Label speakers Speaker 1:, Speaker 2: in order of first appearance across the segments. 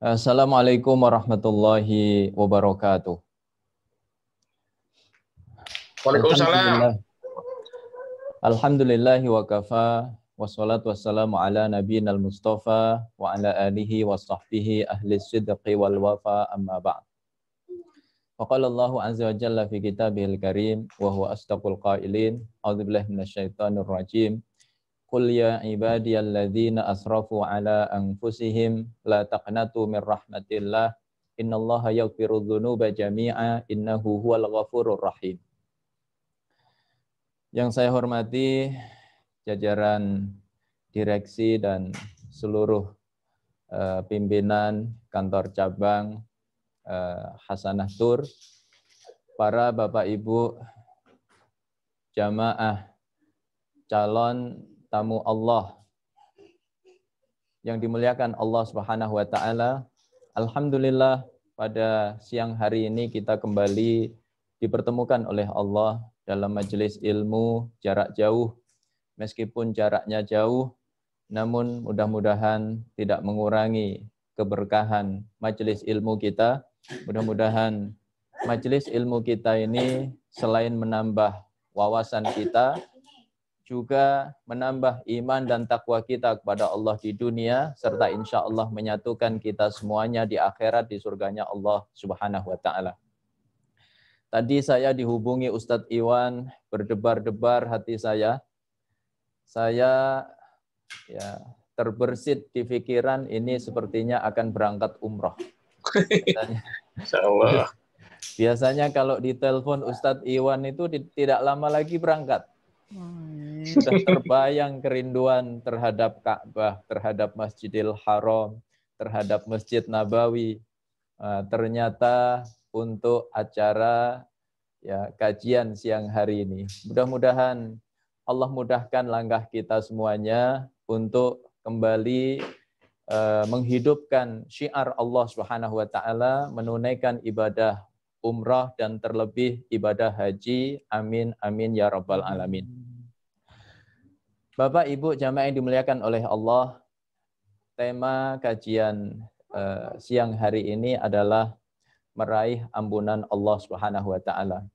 Speaker 1: Assalamualaikum warahmatullahi wabarakatuh.
Speaker 2: Waalaikumsalam.
Speaker 1: Alhamdulillahi wa kafa, wassalatu wassalamu ala nabiyina al-mustafa wa ala alihi wa sahbihi ahli sidqi wal wafa amma ba'd. Faqala Allahu azza wa jalla fi kitabihil karim wa huwa asdaqul qailin. A'udzubillahi minasyaitonir rajim. Qul ya ibadiyalladzina asrafu ala anfusihim la taqnatu min rahmatillah innallaha yaghfiru dzunuba jami'a innahu huwal ghafurur rahim. Yang saya hormati jajaran direksi dan seluruh pimpinan kantor cabang Hasanah Tur, para Bapak Ibu jamaah calon tamu Allah yang dimuliakan Allah Subhanahu wa taala. Alhamdulillah pada siang hari ini kita kembali dipertemukan oleh Allah dalam majelis ilmu jarak jauh. Meskipun jaraknya jauh, namun mudah-mudahan tidak mengurangi keberkahan majelis ilmu kita. Mudah-mudahan majelis ilmu kita ini selain menambah wawasan kita, juga menambah iman dan takwa kita kepada Allah di dunia, serta insya Allah menyatukan kita semuanya di akhirat di surganya Allah Subhanahu wa ta'ala. Tadi saya dihubungi Ustadz Iwan, berdebar-debar hati saya. Saya terbersit di pikiran ini sepertinya akan berangkat umroh.
Speaker 2: Insyaallah.
Speaker 1: Biasanya kalau ditelepon Ustadz Iwan itu tidak lama lagi berangkat. Sudah terbayang kerinduan terhadap Ka'bah, terhadap Masjidil Haram, terhadap Masjid Nabawi. Ternyata untuk acara kajian siang hari ini. Mudah-mudahan Allah mudahkan langkah kita semuanya untuk kembali menghidupkan syiar Allah Subhanahu wa taala, menunaikan ibadah umrah dan terlebih ibadah haji. Amin amin ya rabbal alamin. Bapak Ibu jamaah yang dimuliakan oleh Allah, tema kajian siang hari ini adalah meraih ampunan Allah Subhanahu wa taala.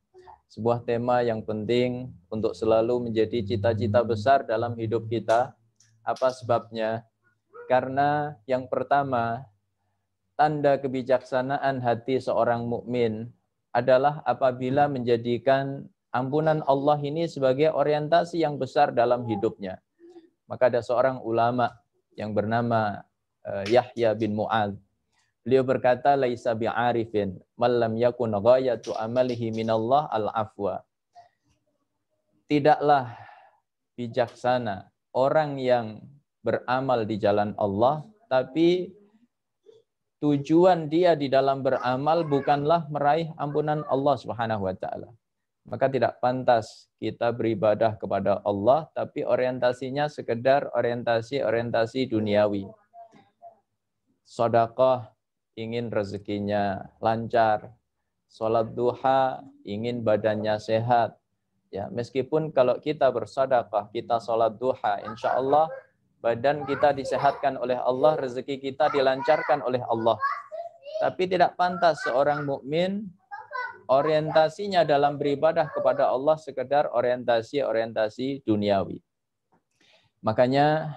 Speaker 1: Sebuah tema yang penting untuk selalu menjadi cita-cita besar dalam hidup kita. Apa sebabnya? Karena yang pertama, tanda kebijaksanaan hati seorang mukmin adalah apabila menjadikan ampunan Allah ini sebagai orientasi yang besar dalam hidupnya. Maka ada seorang ulama yang bernama Yahya bin Mu'adz. Beliau berkata, laisa bi'arifin man lam yakun ghayatu amalihi minallah al-afwa. Tidaklah bijaksana orang yang beramal di jalan Allah, tapi tujuan dia di dalam beramal bukanlah meraih ampunan Allah Subhanahu wa taala. Maka tidak pantas kita beribadah kepada Allah, tapi orientasinya sekedar orientasi duniawi. Sedekah ingin rezekinya lancar, sholat duha ingin badannya sehat. Ya, meskipun kalau kita bersedekah, kita sholat duha, insya Allah badan kita disehatkan oleh Allah, rezeki kita dilancarkan oleh Allah. Tapi tidak pantas seorang mukmin orientasinya dalam beribadah kepada Allah sekedar orientasi duniawi. Makanya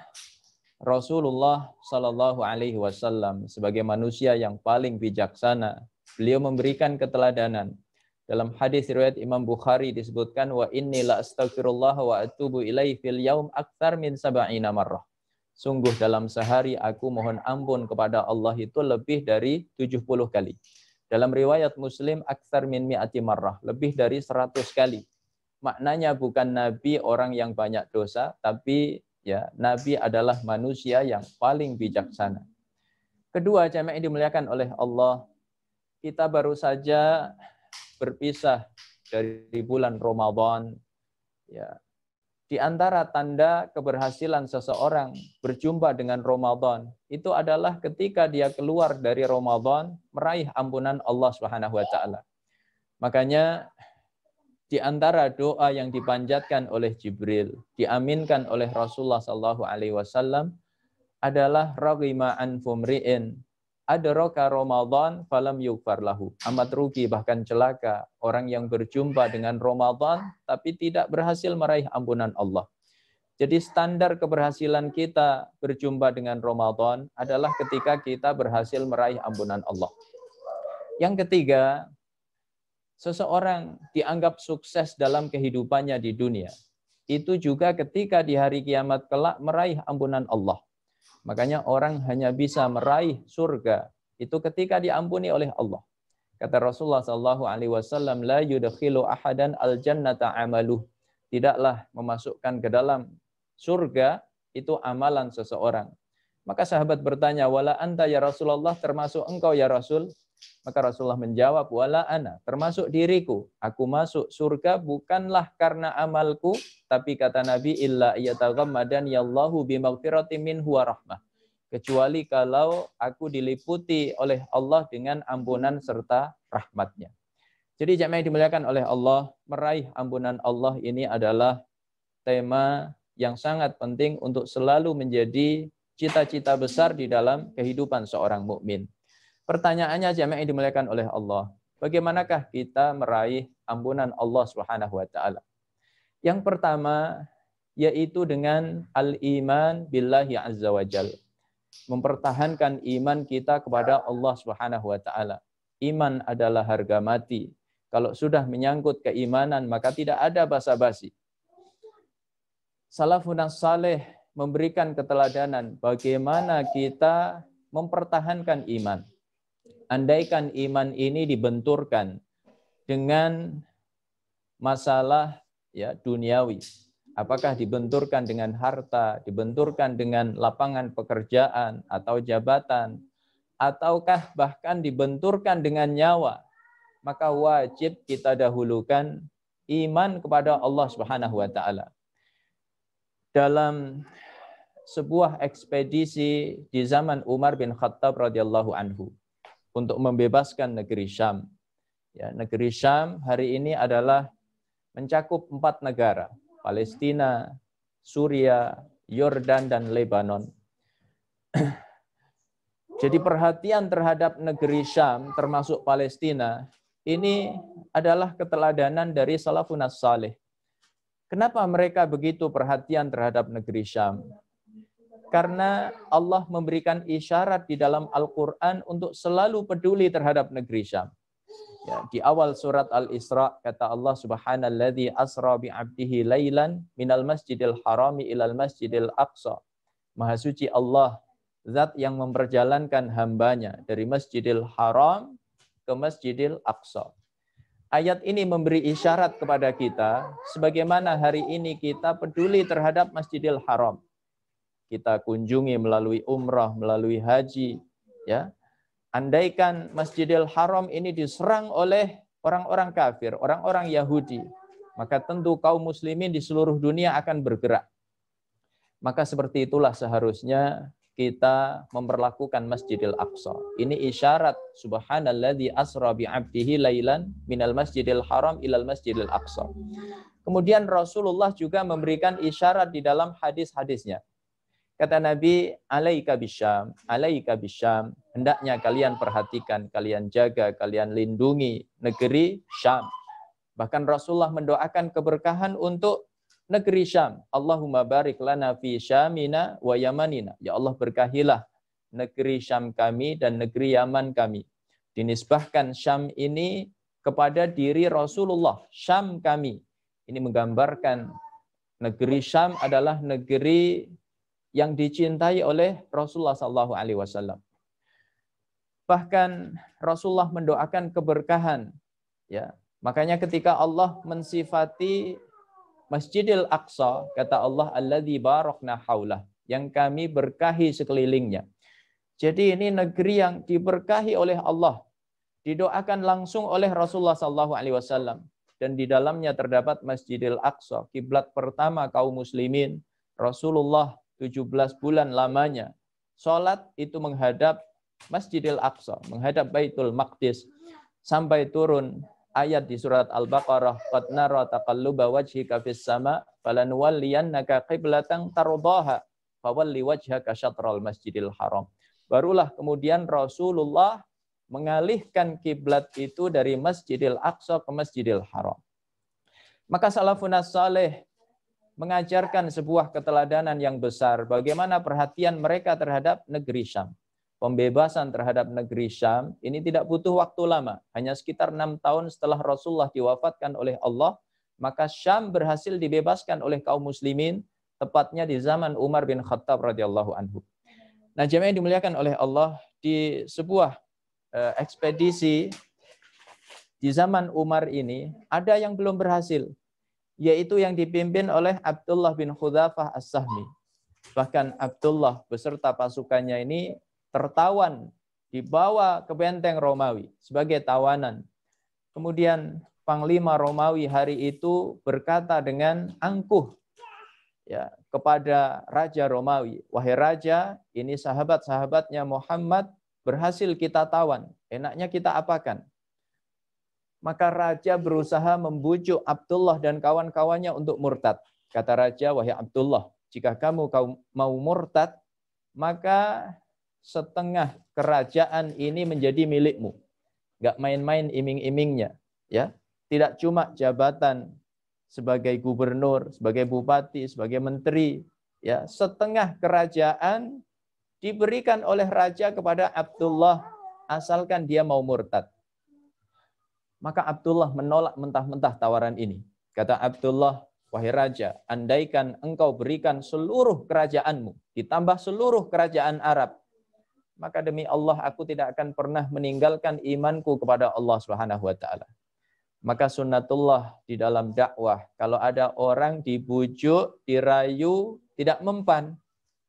Speaker 1: Rasulullah Shallallahu Alaihi Wasallam sebagai manusia yang paling bijaksana, beliau memberikan keteladanan. Dalam hadis riwayat Imam Bukhari disebutkan, wa inni la astaghfirullah wa atubu ilaihi fil yaum aktsar min 70 marrah. Sungguh dalam sehari aku mohon ampun kepada Allah itu lebih dari 70 kali. Dalam riwayat Muslim, aktsar min mi'ati marrah, lebih dari 100 kali. Maknanya bukan Nabi orang yang banyak dosa, tapi Nabi adalah manusia yang paling bijaksana. Kedua, jamaah yang dimuliakan oleh Allah, kita baru saja berpisah dari bulan Ramadan. Di antara tanda keberhasilan seseorang berjumpa dengan Ramadan itu adalah ketika dia keluar dari Ramadan meraih ampunan Allah Subhanahu wa taala. Makanya di antara doa yang dipanjatkan oleh Jibril, diaminkan oleh Rasulullah sallallahu alaihi wasallam adalah raghima an fumri'in adraka Ramadan falam yughfar lahu. Amat rugi bahkan celaka orang yang berjumpa dengan Ramadan tapi tidak berhasil meraih ampunan Allah. Jadi standar keberhasilan kita berjumpa dengan Ramadan adalah ketika kita berhasil meraih ampunan Allah. Yang ketiga, seseorang dianggap sukses dalam kehidupannya di dunia. Itu juga ketika di hari kiamat kelak meraih ampunan Allah. Makanya orang hanya bisa meraih surga itu ketika diampuni oleh Allah. Kata Rasulullah SAW, la yudkhilu ahadan al-jannata amaluh. Tidaklah memasukkan ke dalam surga itu amalan seseorang. Maka sahabat bertanya, wala anta ya Rasulullah, termasuk engkau ya Rasul? Maka Rasulullah menjawab, wala ana, termasuk diriku. Aku masuk surga bukanlah karena amalku, tapi kata Nabi, illa yataghammadani Allahu bimaghfiratin minhu wa rahmah. Kecuali kalau aku diliputi oleh Allah dengan ampunan serta rahmatnya. Jadi jemaah yang dimuliakan oleh Allah, meraih ampunan Allah ini adalah tema yang sangat penting untuk selalu menjadi cita-cita besar di dalam kehidupan seorang mukmin. Pertanyaannya jemaah yang dimuliakan oleh Allah, bagaimanakah kita meraih ampunan Allah Subhanahu wa taala? Yang pertama yaitu dengan al-iman billahi azza wajalla. Mempertahankan iman kita kepada Allah Subhanahu wa taala. Iman adalah harga mati. Kalau sudah menyangkut keimanan maka tidak ada basa-basi. Salafun saleh memberikan keteladanan bagaimana kita mempertahankan iman. Andaikan iman ini dibenturkan dengan masalah ya duniawi, apakah dibenturkan dengan harta, dibenturkan dengan lapangan pekerjaan atau jabatan, ataukah bahkan dibenturkan dengan nyawa, maka wajib kita dahulukan iman kepada Allah Subhanahu wa taala. Dalam sebuah ekspedisi di zaman Umar bin Khattab radhiyallahu anhu untuk membebaskan negeri Syam. Ya, negeri Syam hari ini adalah mencakup 4 negara, Palestina, Suria, Yordan, dan Lebanon. Jadi perhatian terhadap negeri Syam, termasuk Palestina, ini adalah keteladanan dari salafun salih. Kenapa mereka begitu perhatian terhadap negeri Syam? Karena Allah memberikan isyarat di dalam Al-Quran untuk selalu peduli terhadap negeri Syam. Ya, di awal surat Al-Isra kata Allah subhanalladzi asra bi'abdihi lailan minal masjidil harami ilal masjidil aqsa. Maha suci Allah, zat yang memperjalankan hambanya dari masjidil haram ke masjidil aqsa. Ayat ini memberi isyarat kepada kita sebagaimana hari ini kita peduli terhadap masjidil haram. Kita kunjungi melalui umrah, melalui haji, ya. Andaikan Masjidil Haram ini diserang oleh orang-orang kafir, orang-orang Yahudi, maka tentu kaum muslimin di seluruh dunia akan bergerak. Maka seperti itulah seharusnya kita memperlakukan Masjidil Aqsa. Ini isyarat subhanalladzi asra bi'abdihi lailan minal Masjidil Haram ilal Masjidil Aqsa. Kemudian Rasulullah juga memberikan isyarat di dalam hadis-hadisnya. Kata Nabi, alaika bisyam, hendaknya kalian perhatikan, kalian jaga, kalian lindungi negeri Syam. Bahkan Rasulullah mendoakan keberkahan untuk negeri Syam. Allahumma barik lana fi Syamina wa Yamanina. Ya Allah, berkahilah negeri Syam kami dan negeri Yaman kami. Dinisbahkan Syam ini kepada diri Rasulullah, Syam kami. Ini menggambarkan negeri Syam adalah negeri yang dicintai oleh Rasulullah SAW. Bahkan Rasulullah mendoakan keberkahan. Ya, makanya ketika Allah mensifati Masjidil Aqsa, kata Allah, alladzi barakna haulah, yang kami berkahi sekelilingnya. Jadi ini negeri yang diberkahi oleh Allah, didoakan langsung oleh Rasulullah SAW, dan di dalamnya terdapat Masjidil Aqsa, kiblat pertama kaum muslimin. Rasulullah 17 bulan lamanya salat itu menghadap Masjidil Aqsa, menghadap Baitul Maqdis, sampai turun ayat di surat Al-Baqarah, qad nara taqalluba wajhika fis sama falanuwalliyannaka qiblatan tardaha fawalli wajhaka syatral Masjidil Haram. barulah kemudian Rasulullah mengalihkan kiblat itu dari Masjidil Aqsa ke Masjidil Haram. Maka salafun saleh mengajarkan sebuah keteladanan yang besar bagaimana perhatian mereka terhadap negeri Syam. Pembebasan terhadap negeri Syam ini tidak butuh waktu lama, hanya sekitar 6 tahun setelah Rasulullah diwafatkan oleh Allah, maka Syam berhasil dibebaskan oleh kaum muslimin, tepatnya di zaman Umar bin Khattab radhiyallahu anhu. Nah, jemaah yang dimuliakan oleh Allah, di sebuah ekspedisi di zaman Umar ini ada yang belum berhasil, yaitu yang dipimpin oleh Abdullah bin Hudzafah As-Sahmi. Bahkan Abdullah beserta pasukannya ini tertawan, dibawa ke benteng Romawi sebagai tawanan. Kemudian Panglima Romawi hari itu berkata dengan angkuh ya kepada Raja Romawi, "Wahai Raja, ini sahabat-sahabatnya Muhammad berhasil kita tawan. Enaknya kita apakan?" Maka Raja berusaha membujuk Abdullah dan kawan-kawannya untuk murtad. Kata Raja, "Wahai Abdullah, jika kamu mau murtad, maka setengah kerajaan ini menjadi milikmu. Nggak main-main iming-imingnya. Ya, tidak cuma jabatan sebagai gubernur, sebagai bupati, sebagai menteri. Ya, setengah kerajaan diberikan oleh Raja kepada Abdullah asalkan dia mau murtad." Maka Abdullah menolak mentah-mentah tawaran ini. Kata Abdullah, "Wahai Raja, andaikan engkau berikan seluruh kerajaanmu, ditambah seluruh kerajaan Arab, maka demi Allah aku tidak akan pernah meninggalkan imanku kepada Allah Subhanahu wa taala." Maka sunnatullah di dalam dakwah, kalau ada orang dibujuk, dirayu, tidak mempan,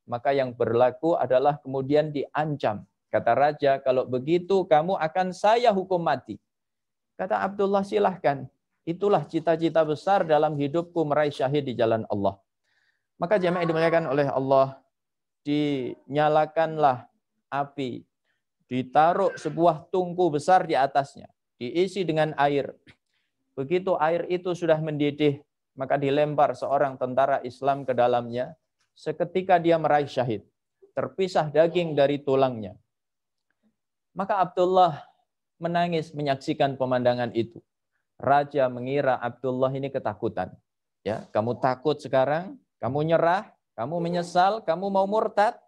Speaker 1: maka yang berlaku adalah kemudian diancam. Kata Raja, "Kalau begitu kamu akan saya hukum mati." Kata Abdullah, "Silahkan. Itulah cita-cita besar dalam hidupku, meraih syahid di jalan Allah." Maka jemaah dimuliakan oleh Allah, dinyalakanlah api, ditaruh sebuah tungku besar di atasnya, diisi dengan air. Begitu air itu sudah mendidih, maka dilempar seorang tentara Islam ke dalamnya. Seketika dia meraih syahid, terpisah daging dari tulangnya. Maka Abdullah menangis menyaksikan pemandangan itu. Raja mengira Abdullah ini ketakutan. Ya, kamu takut sekarang, kamu nyerah, kamu menyesal, kamu mau murtad.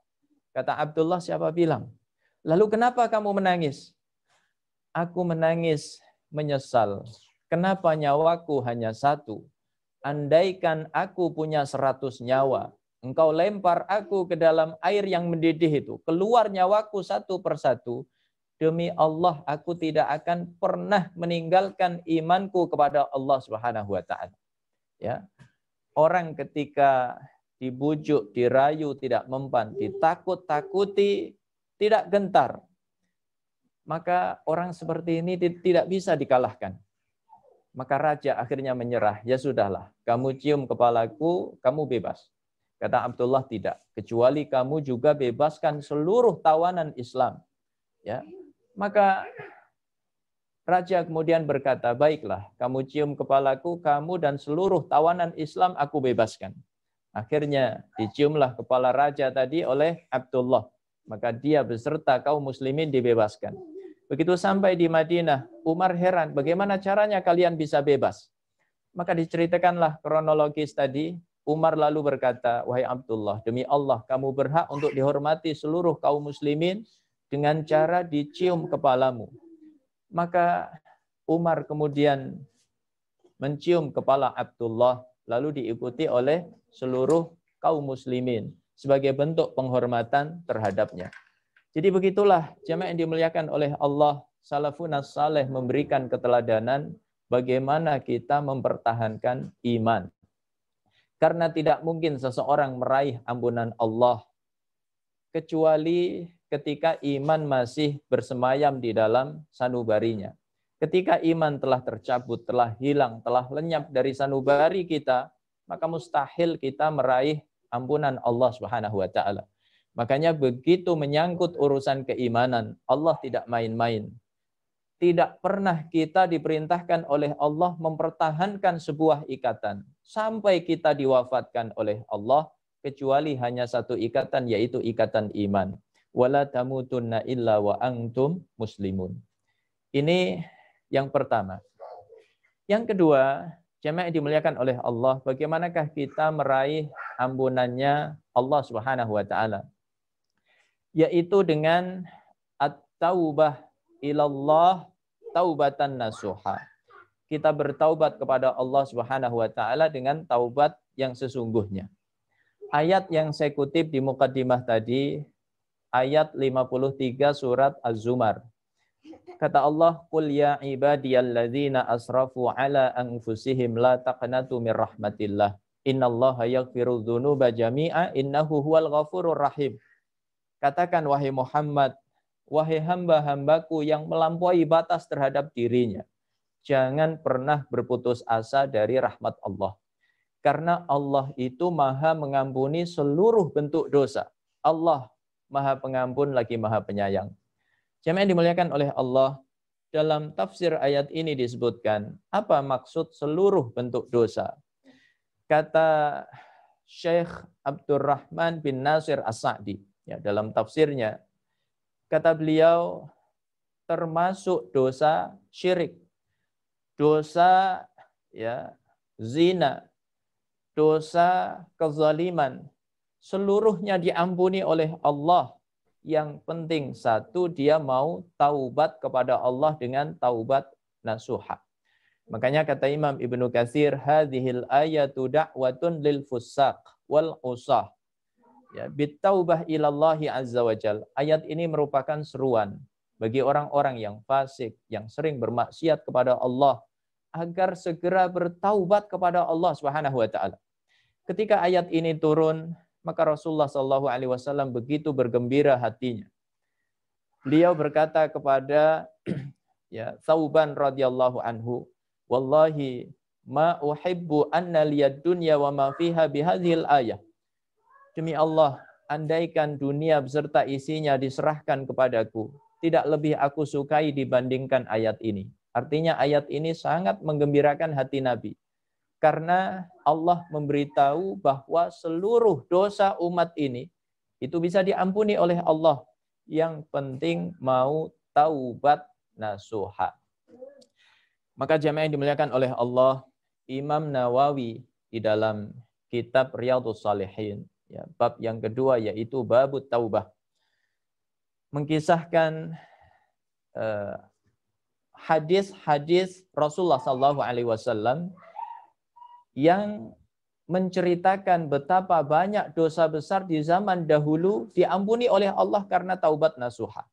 Speaker 1: Kata Abdullah, "Siapa bilang? Lalu kenapa kamu menangis?" "Aku menangis menyesal. Kenapa nyawaku hanya satu? Andaikan aku punya 100 nyawa, engkau lempar aku ke dalam air yang mendidih itu, keluar nyawaku satu persatu, demi Allah aku tidak akan pernah meninggalkan imanku kepada Allah Subhanahu wa taala." Ya. Orang ketika dibujuk, dirayu tidak mempan, ditakut-takuti tidak gentar, maka orang seperti ini tidak bisa dikalahkan. Maka Raja akhirnya menyerah. "Ya sudahlah, kamu cium kepalaku, kamu bebas." Kata Abdullah, "Tidak, kecuali kamu juga bebaskan seluruh tawanan Islam." Ya. Maka Raja kemudian berkata, "Baiklah, kamu cium kepalaku, kamu dan seluruh tawanan Islam aku bebaskan." Akhirnya diciumlah kepala Raja tadi oleh Abdullah. Maka dia beserta kaum muslimin dibebaskan. Begitu sampai di Madinah, Umar heran, "Bagaimana caranya kalian bisa bebas?" Maka diceritakanlah kronologis tadi. Umar lalu berkata, "Wahai Abdullah, demi Allah kamu berhak untuk dihormati seluruh kaum muslimin dengan cara dicium kepalamu." Maka Umar kemudian mencium kepala Abdullah, lalu diikuti oleh seluruh kaum muslimin sebagai bentuk penghormatan terhadapnya. Jadi begitulah jemaah yang dimuliakan oleh Allah, salafun saleh memberikan keteladanan bagaimana kita mempertahankan iman. Karena tidak mungkin seseorang meraih ampunan Allah kecuali ketika iman masih bersemayam di dalam sanubarinya. Ketika iman telah tercabut, telah hilang, telah lenyap dari sanubari kita, maka mustahil kita meraih ampunan Allah Subhanahu wa taala. Makanya begitu menyangkut urusan keimanan, Allah tidak main-main. Tidak pernah kita diperintahkan oleh Allah mempertahankan sebuah ikatan sampai kita diwafatkan oleh Allah, kecuali hanya satu ikatan, yaitu ikatan iman. wala tamutunna illa wa antum muslimun. Ini yang pertama. Yang kedua, jemaah yang dimuliakan oleh Allah, bagaimanakah kita meraih ampunannya Allah Subhanahu wa taala? Yaitu dengan at-taubah ilallah taubatan nasuha. Kita bertaubat kepada Allah Subhanahu wa taala dengan taubat yang sesungguhnya. Ayat yang saya kutip di mukaddimah tadi, ayat 53 surat Az-Zumar. Kata Allah, "Qul ya ibadiyalladzina asrafu ala anfusihim la taqnatu mir rahmatillah. Innallaha yaghfiru dzunuba jami'a innahu huwal ghafurur rahim." Katakan wahai Muhammad, wahai hamba-hambaku yang melampaui batas terhadap dirinya, jangan pernah berputus asa dari rahmat Allah. Karena Allah itu maha mengampuni seluruh bentuk dosa. Allah maha pengampun lagi maha penyayang. Jemaah yang dimuliakan oleh Allah, dalam tafsir ayat ini disebutkan, apa maksud seluruh bentuk dosa? Kata Syekh Abdurrahman bin Nasir As-Sa'di, ya, dalam tafsirnya, kata beliau, termasuk dosa syirik, dosa ya zina, dosa kezaliman, seluruhnya diampuni oleh Allah. Yang penting satu, dia mau taubat kepada Allah dengan taubat nasuha. Makanya kata Imam Ibnu Katsir, hadhil ayatu da'watun lil fusaq wal usah. Ya, bitaubah ilallahi azza wajal. Ayat ini merupakan seruan bagi orang-orang yang fasik, yang sering bermaksiat kepada Allah, agar segera bertaubat kepada Allah Subhanahu wa taala. Ketika ayat ini turun, maka Rasulullah SAW begitu bergembira hatinya. Beliau berkata kepada ya Thauban radhiyallahu anhu, "Wallahi ma uhibbu anna liyad dunya wa ma fiha bihadhil ayah." Demi Allah, andaikan dunia beserta isinya diserahkan kepadaku, tidak lebih aku sukai dibandingkan ayat ini. Artinya ayat ini sangat menggembirakan hati Nabi. Karena Allah memberitahu bahwa seluruh dosa umat ini itu bisa diampuni oleh Allah. Yang penting mau taubat nasuha. Maka jamaah yang dimuliakan oleh Allah, Imam Nawawi di dalam kitab Riyadhus Shalihin, ya, bab yang kedua yaitu babut taubah, mengkisahkan hadis-hadis Rasulullah SAW yang menceritakan betapa banyak dosa besar di zaman dahulu diampuni oleh Allah karena taubat nasuha.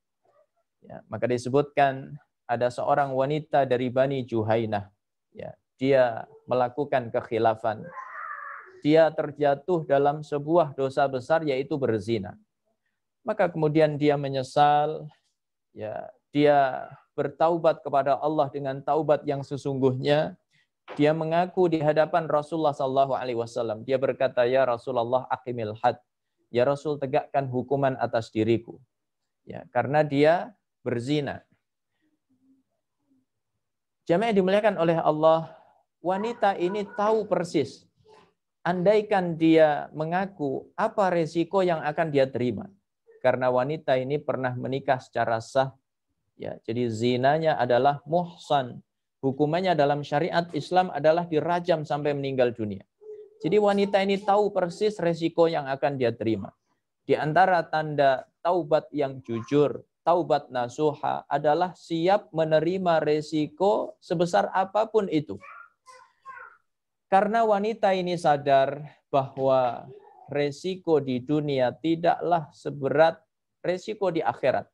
Speaker 1: Ya, maka disebutkan ada seorang wanita dari Bani Juhainah. Ya, dia melakukan kekhilafan. Dia terjatuh dalam sebuah dosa besar yaitu berzina. Maka kemudian dia menyesal. Ya, dia bertaubat kepada Allah dengan taubat yang sesungguhnya. Dia mengaku di hadapan Rasulullah SAW. Dia berkata, "Ya Rasulullah, aqimil had." Ya Rasul, tegakkan hukuman atas diriku. Ya, karena dia berzina. Jamaah dimuliakan oleh Allah, wanita ini tahu persis. Andaikan dia mengaku, apa resiko yang akan dia terima? Karena wanita ini pernah menikah secara sah. Ya, jadi zinanya adalah muhsan. Hukumannya dalam syariat Islam adalah dirajam sampai meninggal dunia. Jadi wanita ini tahu persis resiko yang akan dia terima. Di antara tanda taubat yang jujur, taubat nasuha adalah siap menerima resiko sebesar apapun itu. Karena wanita ini sadar bahwa resiko di dunia tidaklah seberat resiko di akhirat.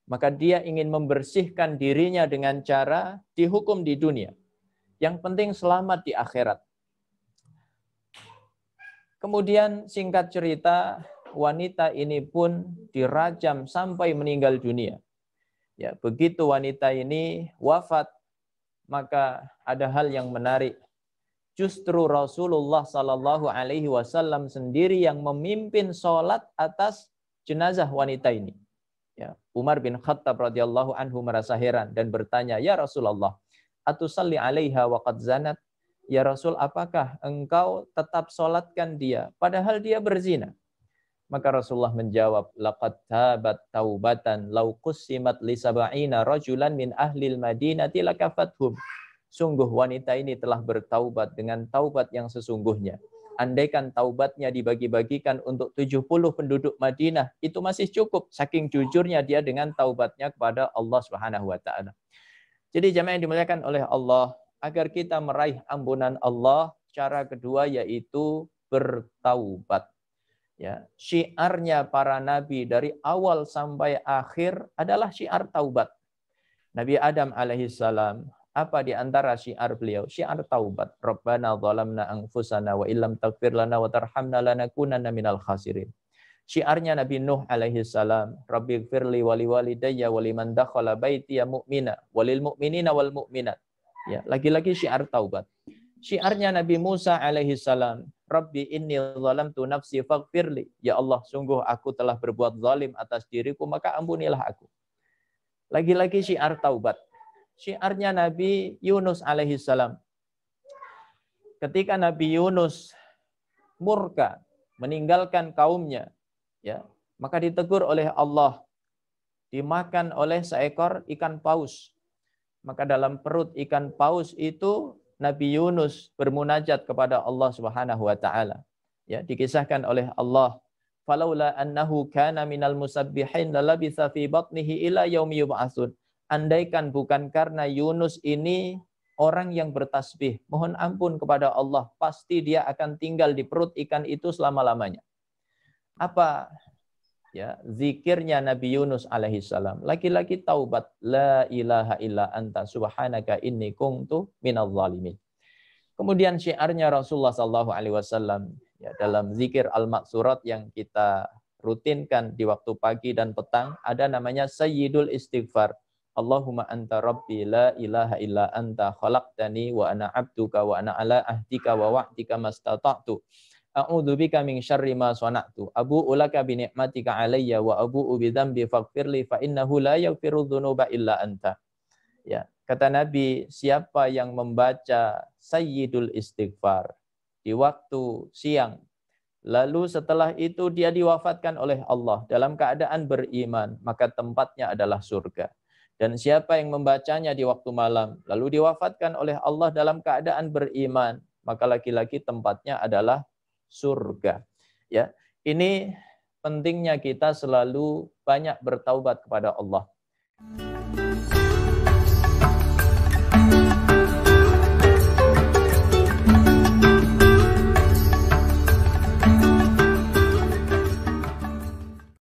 Speaker 1: Maka dia ingin membersihkan dirinya dengan cara dihukum di dunia. Yang penting selamat di akhirat. Kemudian singkat cerita, wanita ini pun dirajam sampai meninggal dunia. Ya, begitu wanita ini wafat, maka ada hal yang menarik. Justru Rasulullah SAW sendiri yang memimpin sholat atas jenazah wanita ini. Ya, Umar bin Khattab radhiyallahu anhu merasa heran dan bertanya, "Ya Rasulullah, atusalli 'alaiha wa qad zanat?" Ya Rasul, apakah engkau tetap sholatkan dia padahal dia berzina? Maka Rasulullah menjawab, laqad tabat taubatan law qussimat li sab'ina rajulan min ahlil madinati lakafathum. Sungguh wanita ini telah bertaubat dengan taubat yang sesungguhnya. Andaikan taubatnya dibagi-bagikan untuk 70 penduduk Madinah, itu masih cukup. Saking jujurnya dia dengan taubatnya kepada Allah Subhanahu wa taala. Jadi jamaah yang dimuliakan oleh Allah, agar kita meraih ampunan Allah, cara kedua yaitu bertaubat. Ya, syiarnya para nabi dari awal sampai akhir adalah syiar taubat. Nabi Adam alaihissalam, apa di antara syiar beliau? Syiar taubat. Rabbana zalamna anfusana wa illam taghfir lana wa tarhamna lanakunanna minal khasirin. Syiarnya Nabi Nuh alaihissalam, Rabbighfirli wa liwalidayya wa liman dakhala baitiya mu'mina walil mu'minina wal mu'minat. Ya, lagi-lagi syiar taubat. Syiarnya Nabi Musa alaihissalam, Rabbi inni zalamtu nafsi faghfirli. Ya Allah, sungguh aku telah berbuat zalim atas diriku, maka ampunilah aku. Lagi-lagi syiar taubat. Syiarnya Nabi Yunus alaihissalam. Ketika Nabi Yunus murka meninggalkan kaumnya, ya, maka ditegur oleh Allah, dimakan oleh seekor ikan paus. Maka dalam perut ikan paus itu Nabi Yunus bermunajat kepada Allah Subhanahu wa taala. Ya, dikisahkan oleh Allah, falaula annahu kana minal musabbihin lalabitha fi batnihi ila yaumi yub'atsun. Andaikan bukan karena Yunus ini orang yang bertasbih, mohon ampun kepada Allah, pasti dia akan tinggal di perut ikan itu selama-lamanya. Apa ya zikirnya Nabi Yunus alaihissalam? Laki-laki taubat, la ilaha illa anta subhanaka inni kuntu minadz zalimin. Kemudian syiarnya Rasulullah sallallahu alaihi wasallam ya, dalam zikir al-maksurat yang kita rutinkan di waktu pagi dan petang, ada namanya sayyidul istighfar. Allahumma anta rabbi la ilaha illa anta khalaqtani wa ana abduka wa ana ala ahdika wa wa'dika mastata'tu. A'udzubika min syarri ma sana'tu. Abu'u laka bi ni'matika alayya wa abu'u bi dzambi faghfirli fa innahu la yaghfiru dzunuba illa anta. Ya, kata Nabi, siapa yang membaca sayyidul istighfar di waktu siang, lalu setelah itu dia diwafatkan oleh Allah dalam keadaan beriman, maka tempatnya adalah surga. Dan siapa yang membacanya di waktu malam, lalu diwafatkan oleh Allah dalam keadaan beriman, maka laki-laki tempatnya adalah surga. Ya, ini pentingnya kita selalu banyak bertaubat kepada Allah.